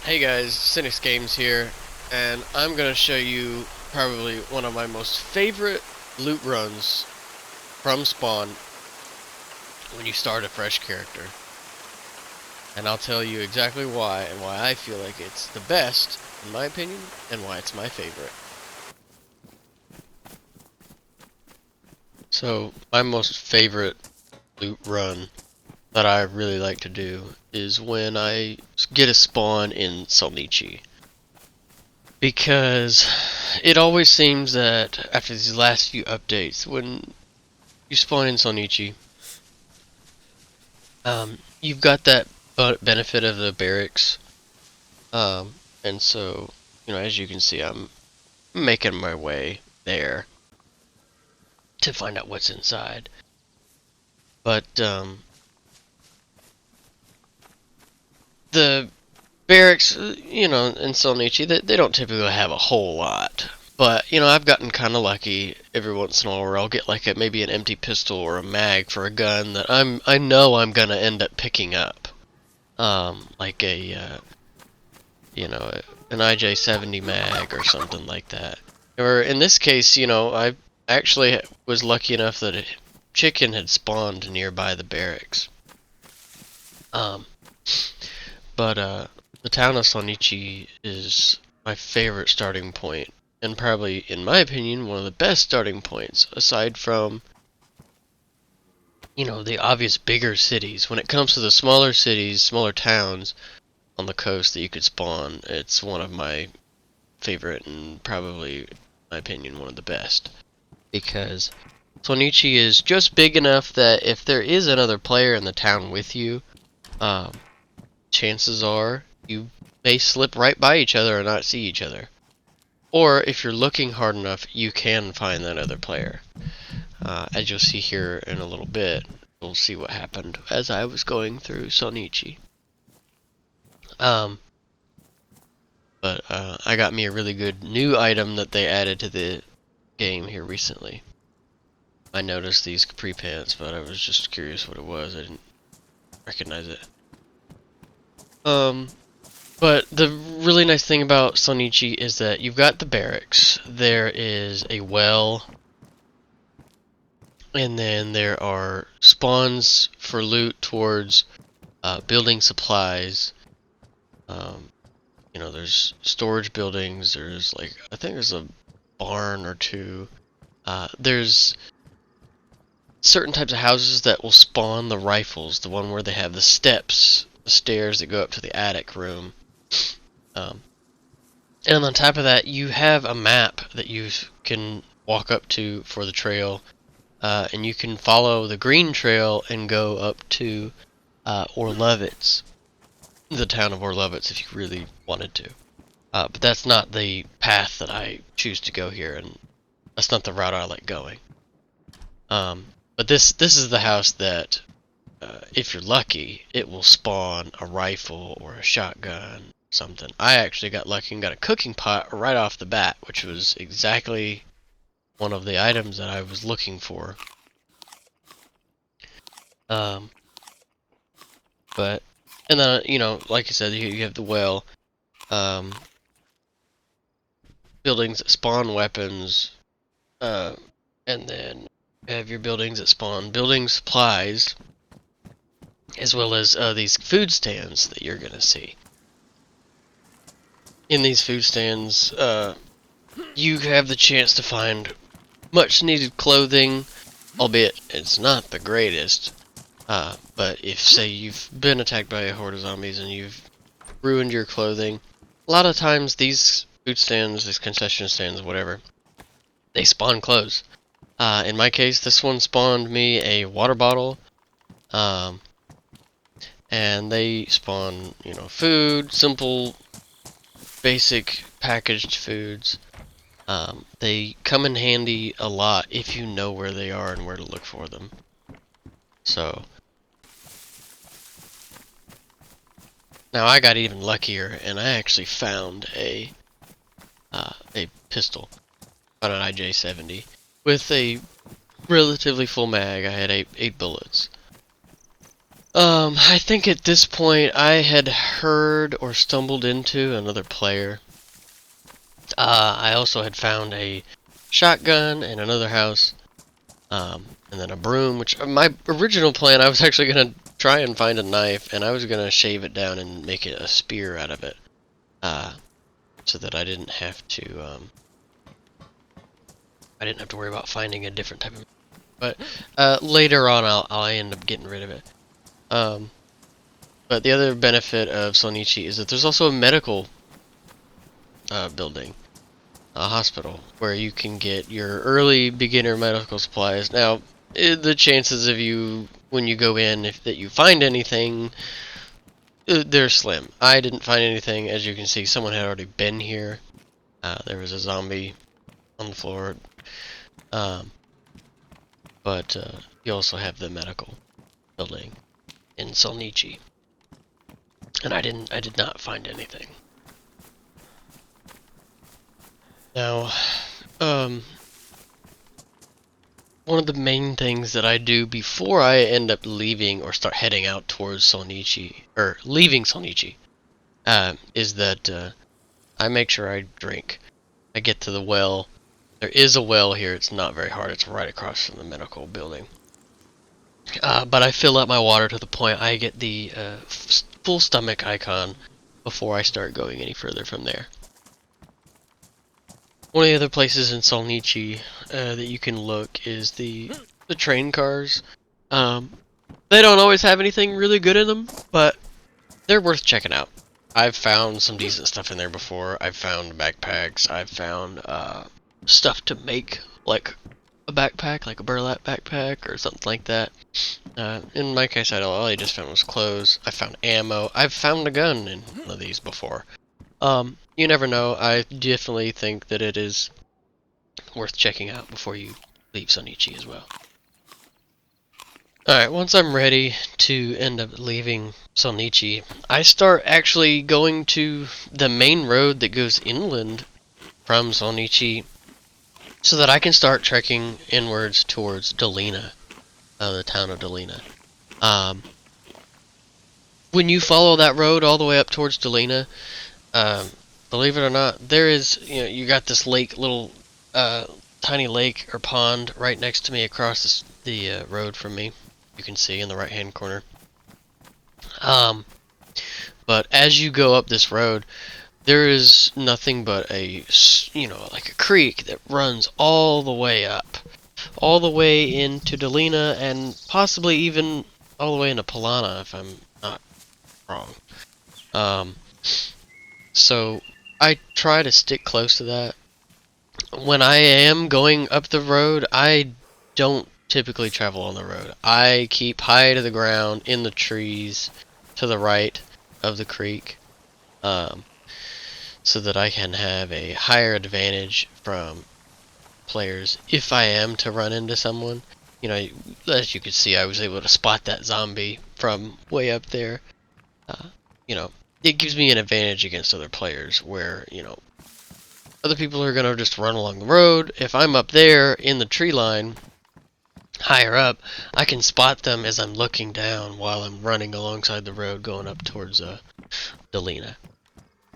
Hey guys, Cynics Games here, and I'm gonna show you probably one of my most favorite loot runs from spawn when you start a fresh character. And I'll tell you exactly why, and why I feel like it's the best, in my opinion, and why it's my favorite. So, my most favorite loot run that I really like to do is when I get a spawn in Solnichi. Because it always seems that after these last few updates, when you spawn in Sonichi, you've got that benefit of the barracks, and so, as you can see, I'm making my way there to find out what's inside. But, the barracks, in Sonichi, they don't typically have a whole lot. But, I've gotten kind of lucky every once in a while where I'll get like maybe an empty pistol or a mag for a gun that I know I'm gonna end up picking up. Like an IJ-70 mag or something like that. Or in this case, I actually was lucky enough that a chicken had spawned nearby the barracks. Um, but the town of Sonichi is my favorite starting point, and probably, in my opinion, one of the best starting points, aside from, the obvious bigger cities. When it comes to the smaller cities, smaller towns on the coast that you could spawn, it's one of my favorite and probably, in my opinion, one of the best. Because Sonichi is just big enough that if there is another player in the town with you, um, chances are you may slip right by each other and not see each other. Or if you're looking hard enough, you can find that other player. As you'll see here in a little bit, we'll see what happened as I was going through Sonichi. But I got me a really good new item that they added to the game here recently. I noticed these capri pants, but I was just curious what it was. I didn't recognize it. But the really nice thing about Sonichi is that you've got the barracks, there is a well, and then there are spawns for loot towards building supplies. There's storage buildings, there's I think there's a barn or two. There's certain types of houses that will spawn the rifles, the one where they have the steps, the stairs that go up to the attic room. And on top of that, you have a map that you can walk up to for the trail, and you can follow the green trail and go up to Orlovitz, the town of Orlovitz, if you really wanted to. But that's not the path that I choose to go here, and that's not the route I like going. But this is the house that, if you're lucky, it will spawn a rifle or a shotgun, something. I actually got lucky and got a cooking pot right off the bat, which was exactly one of the items that I was looking for. And then, like I said, you have the well, buildings that spawn weapons, and then you have your buildings that spawn building supplies, as well as these food stands that you're gonna see. In these food stands, you have the chance to find much needed clothing, albeit it's not the greatest. But if, say, you've been attacked by a horde of zombies and you've ruined your clothing, a lot of times these food stands, these concession stands, whatever, they spawn clothes. In my case, this one spawned me a water bottle, and they spawn, food, simple, basic packaged foods. They come in handy a lot if you know where they are and where to look for them. So, now I got even luckier, and I actually found a pistol on an IJ-70 with a relatively full mag. I had eight bullets. I think at this point I had heard or stumbled into another player. I also had found a shotgun in another house, and then a broom, which my original plan, I was actually going to try and find a knife, and I was going to shave it down and make it a spear out of it, so that I didn't have to, worry about finding a different type of, but, later on I'll end up getting rid of it. But the other benefit of Sonichi is that there's also a medical, building. A hospital where you can get your early beginner medical supplies. Now, the chances of you, when you go in, if that you find anything, they're slim. I didn't find anything. As you can see, someone had already been here. There was a zombie on the floor. But you also have the medical building in Solnichi. And I did not find anything. Now, one of the main things that I do before I end up leaving or start heading out towards Solnichi, or leaving Solnichi, is that I make sure I drink. I get to the well. There is a well here. It's not very hard. It's right across from the medical building. But I fill up my water to the point I get the full stomach icon before I start going any further from there. One of the other places in Solnichi that you can look is the train cars. They don't always have anything really good in them, but they're worth checking out. I've found some decent stuff in there before. I've found backpacks. I've found stuff to make, like a backpack, like a burlap backpack or something like that. In my case, all I just found was clothes. I found ammo. I've found a gun in one of these before. You never know. I definitely think that it is worth checking out before you leave Sonichi as well. Alright, once I'm ready to end up leaving Sonichi, I start actually going to the main road that goes inland from Sonichi so that I can start trekking inwards towards Dolina, the town of Dolina. When you follow that road all the way up towards Dolina, believe it or not, there is, you got this lake, little tiny lake or pond right next to me across the road from me. You can see in the right hand corner. But as you go up this road, there is nothing but like a creek that runs all the way up, all the way into Dolina, and possibly even all the way into Polana, if I'm not wrong. So I try to stick close to that. When I am going up the road, I don't typically travel on the road. I keep high to the ground in the trees to the right of the creek, so that I can have a higher advantage from players if I am to run into someone. As you can see, I was able to spot that zombie from way up there. It gives me an advantage against other players where, other people are going to just run along the road. If I'm up there in the tree line, higher up, I can spot them as I'm looking down while I'm running alongside the road going up towards Dolina.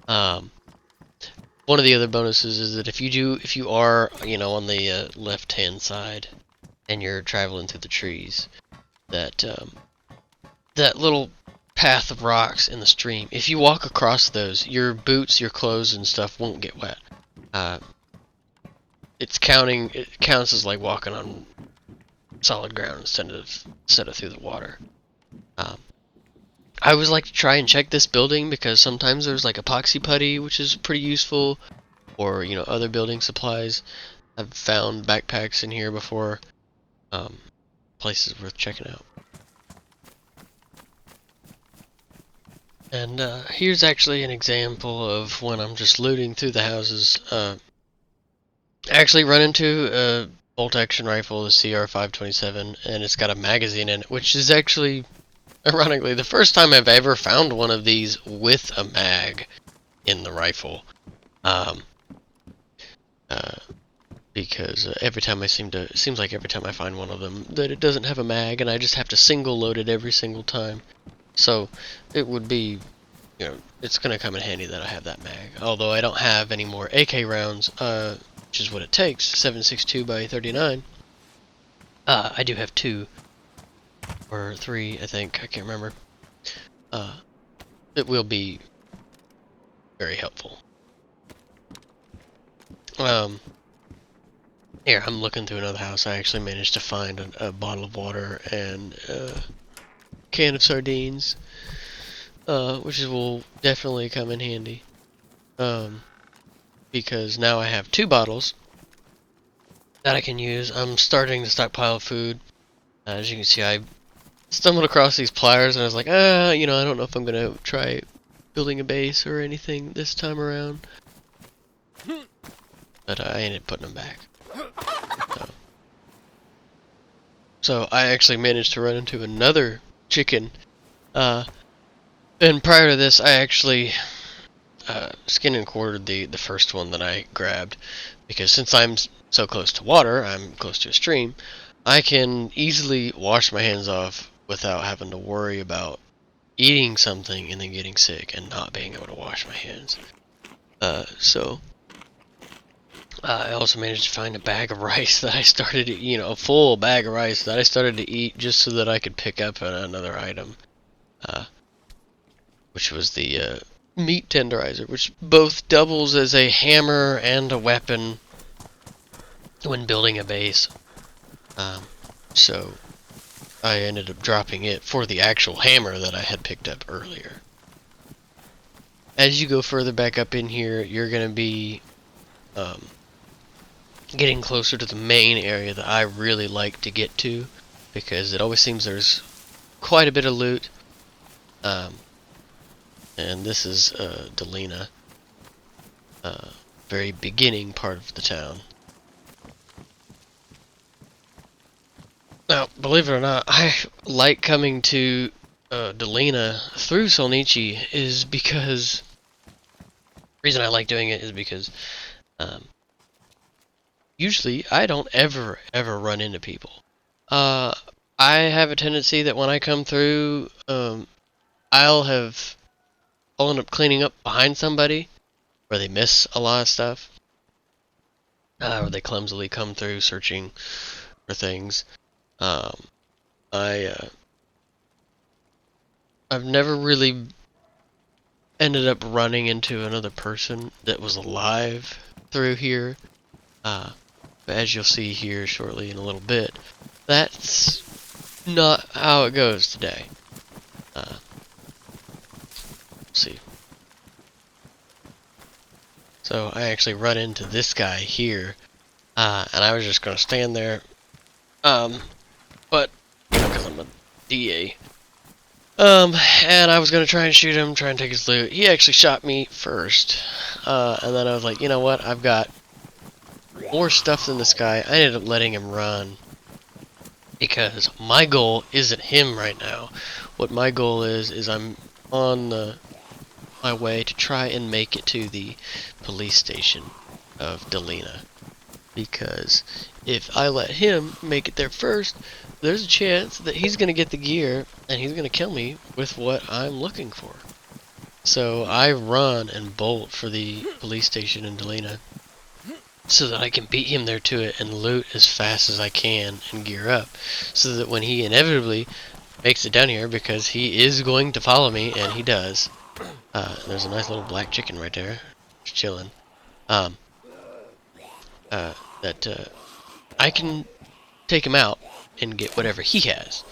One of the other bonuses is that if you are, on the left-hand side and you're traveling through the trees, that little path of rocks in the stream, if you walk across those, your boots, your clothes, and stuff won't get wet. It counts as like walking on solid ground instead of through the water. I always like to try and check this building because sometimes there's like epoxy putty, which is pretty useful, or other building supplies. I've found backpacks in here before. Places worth checking out. And here's actually an example of when I'm just looting through the houses. I actually run into a bolt-action rifle, the CR-527, and it's got a magazine in it, which is actually, ironically, the first time I've ever found one of these with a mag in the rifle. because every time it seems like every time I find one of them that it doesn't have a mag, and I just have to single load it every single time. So it would be, it's gonna come in handy that I have that mag. Although I don't have any more AK rounds, which is what it takes, 7.62 by 39. I do have 2 or 3, I think. I can't remember. It will be very helpful. Here, I'm looking through another house. I actually managed to find a bottle of water and a can of sardines, which will definitely come in handy. Because now I have 2 bottles that I can use. I'm starting to stockpile food. As you can see, I stumbled across these pliers and I was like, I don't know if I'm gonna try building a base or anything this time around. But I ended up putting them back. So I actually managed to run into another chicken. And prior to this, I actually skinned and quartered the first one that I grabbed. Because since I'm so close to water, I'm close to a stream, I can easily wash my hands off without having to worry about eating something and then getting sick and not being able to wash my hands. So I also managed to find a bag of rice that I started to, a full bag of rice that I started to eat just so that I could pick up another item, which was the meat tenderizer, which both doubles as a hammer and a weapon when building a base. So I ended up dropping it for the actual hammer that I had picked up earlier. As you go further back up in here, you're going to be getting closer to the main area that I really like to get to, because it always seems there's quite a bit of loot. And this is Delina, very beginning part of the town. Now, believe it or not, I like coming to Delina through Solnichi is because the reason I like doing it is because usually I don't ever run into people. I have a tendency that when I come through, I'll end up cleaning up behind somebody where they miss a lot of stuff, or they clumsily come through searching for things. I've never really ended up running into another person that was alive through here. But as you'll see here shortly in a little bit, that's not how it goes today. Let's see. So I actually run into this guy here, and I was just gonna stand there, but because I'm a DA, and I was gonna try and shoot him, try and take his loot. He actually shot me first, and then I was like, you know what? I've got more stuff than this guy. I ended up letting him run because my goal isn't him right now. What my goal is I'm on my way to try and make it to the police station of Delina, because if I let him make it there first, there's a chance that he's going to get the gear and he's going to kill me with what I'm looking for. So I run and bolt for the police station in Delina so that I can beat him there to it and loot as fast as I can and gear up, so that when he inevitably makes it down here, because he is going to follow me, and he does. There's a nice little black chicken right there, just chilling. That I can take him out and get whatever he has.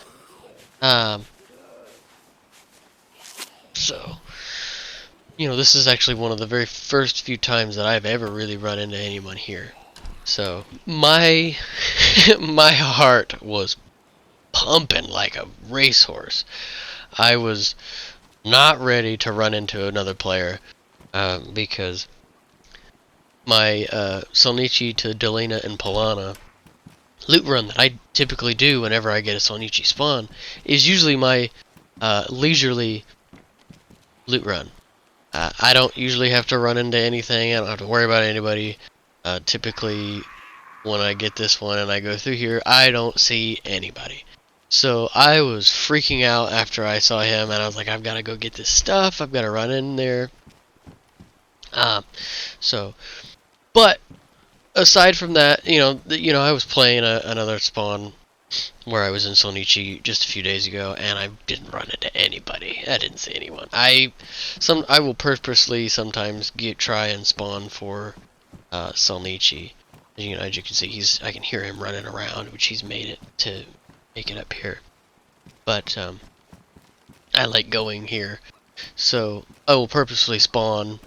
So, this is actually one of the very first few times that I've ever really run into anyone here. So, my my heart was pumping like a racehorse. I was not ready to run into another player, because my Solnichi to Delina and Polana loot run that I typically do whenever I get a Solnichi spawn is usually my leisurely loot run. I don't usually have to run into anything. I don't have to worry about anybody. Typically, when I get this one and I go through here, I don't see anybody. So I was freaking out after I saw him, and I was like, I've got to go get this stuff. I've got to run in there. So, but aside from that, I was playing another spawn where I was in Solnichi just a few days ago, and I didn't run into anybody. I didn't see anyone. I will purposely sometimes try and spawn for Solnichi. As you can see, I can hear him running around, which he's made it to make it up here. But I like going here, so I will purposely spawn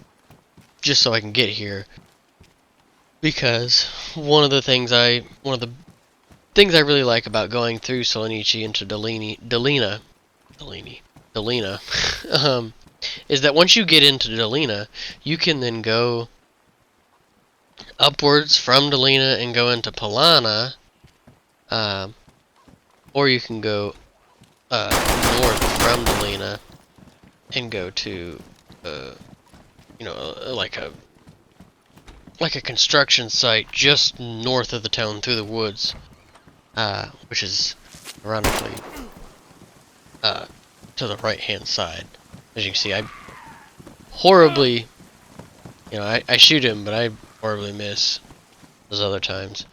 just so I can get here. Because one of the things I really like about going through Solnichi into Delina, is that once you get into Delina, you can then go upwards from Delina and go into Palana, or you can go north from Delina and go to, like a construction site just north of the town through the woods, which is ironically to the right hand side. As you can see, I horribly, I shoot him, but I horribly miss those other times.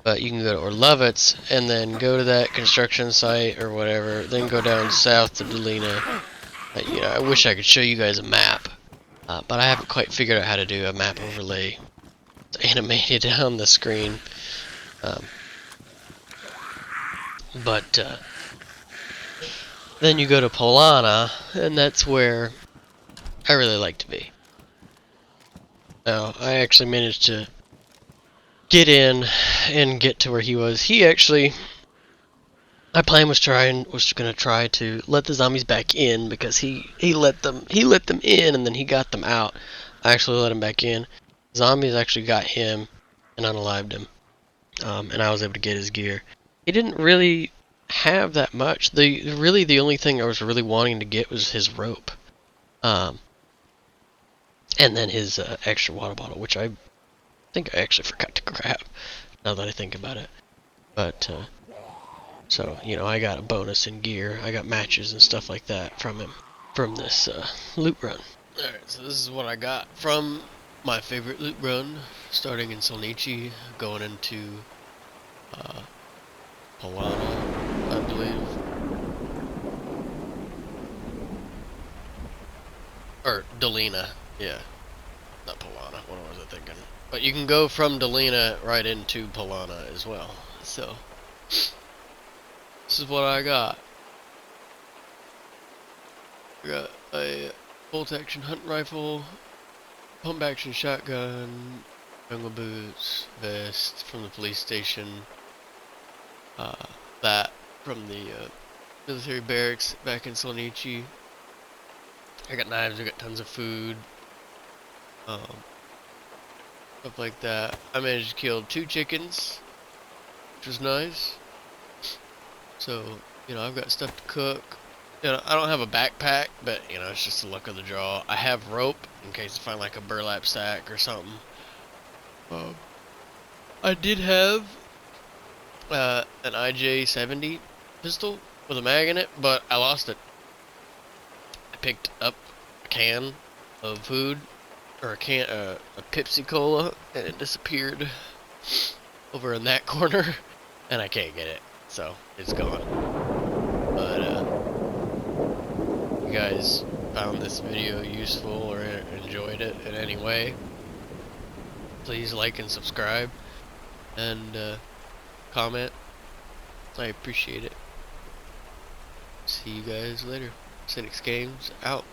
But you can go to Orlovitz and then go to that construction site or whatever, then go down south to Delina. I wish I could show you guys a map, but I haven't quite figured out how to do a map overlay. It's animated on the screen. But then you go to Polana, and that's where I really like to be. Now, I actually managed to get in and get to where he was. My plan was gonna try to let the zombies back in, because he let them in and then he got them out. I actually let him back in. Zombies actually got him and unalived him, and I was able to get his gear. He didn't really have that much. The only thing I was really wanting to get was his rope, and then his extra water bottle, which I think I actually forgot to grab, now that I think about it. But so I got a bonus in gear. I got matches and stuff like that from him from this loot run. Alright, so this is what I got from my favorite loot run, starting in Solnichi, going into Polana, I believe. Or Delina, yeah. Not Polana, what was I thinking? But you can go from Delina right into Polana as well. So, this is what I got. I got a bolt-action hunting rifle, pump-action shotgun, jungle boots, vest from the police station, that from the military barracks back in Solnichi. I got knives, I got tons of food, stuff like that. I managed to kill 2 chickens, which was nice. So, I've got stuff to cook. I don't have a backpack, but, it's just the luck of the draw. I have rope in case I find like a burlap sack or something. I did have an IJ-70 pistol with a mag in it, but I lost it. I picked up a can of food, or a Pepsi Cola, and it disappeared over in that corner, and I can't get it, so it's gone. But if you guys found this video useful or enjoyed it in any way, please like and subscribe and comment. I appreciate it. See you guys later. Cynics Games out.